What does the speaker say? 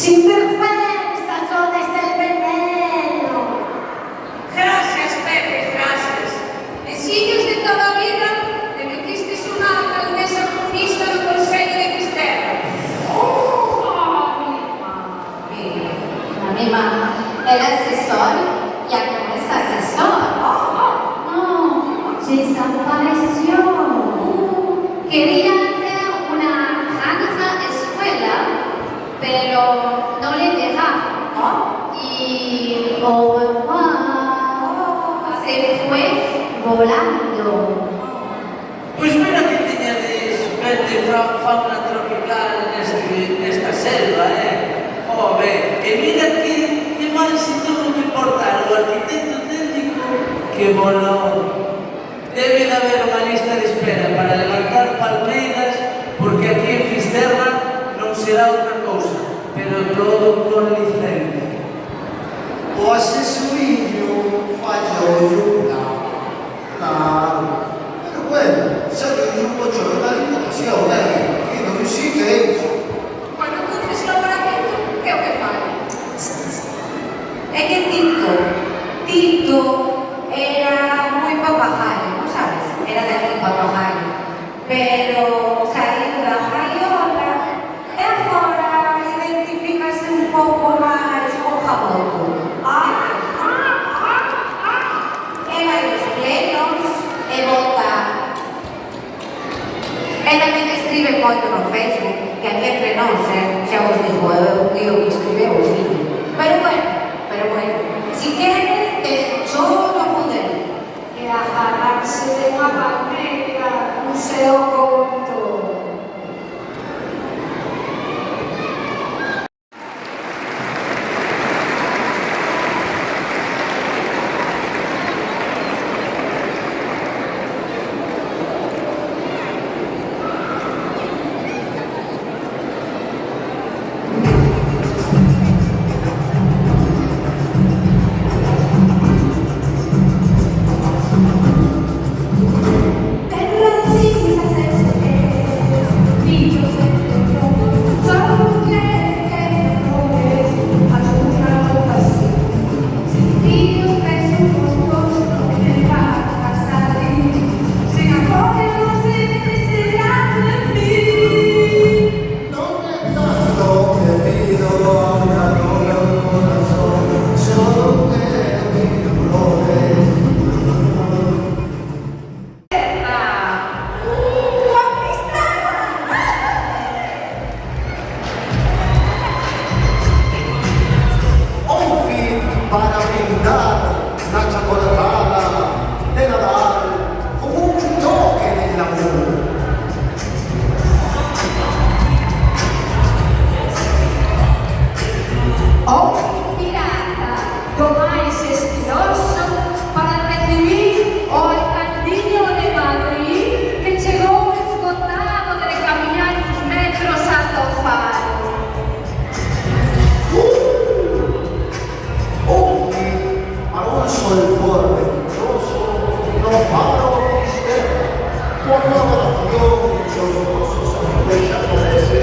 Sinvergüenza, son el veneno. Gracias, Pepe, gracias. En sitios de toda a vida te metiste unha alcaldesa comunista no Consello de Fisterra. La mi mamá era asesor y ahora es asesor. No, desapareció. Quería hacer una granja escuela, pero no le dejaron. Y au revoir, se fue volando. Pois mira que teñades verde fauna tropical nesta selva, Jove, e mira que mal se tuvo que portar o arquitecto técnico que volou. Debe de haber unha lista de espera para levantar palmeiras, porque aquí en Fisterra non será outra cousa, pero todo con licencia. O asesorillo falló claro. Pero bueno, xa que un pocho da Diputación, que non sigue iso. Bueno, entonces laboratorio, que é o que fai? É que Tito era moi papagallo, non sabes? Era de aquí papagallo. Pero saiu da gaiola e agora identifícase un pouco máis co jaboto. E vai aos plenos e vota. E tamén escribe moito no Facebook, que aquí entre nós, xa vos digo, eu que o que escribeu o filho. Pero bueno, si quere, só no poder. E agarrarse de unha palmeira, un seu conto. Para brindar la chocolatada de Nadal con un toque de glamour. O pirata do máis estiloso para recibir o alcaldiño de Madrid que chegou esgotado de camiñar uns metros ata o faro. Alonso el Porventoso no faro Fisterra, con la oración los osos aprovechan por ese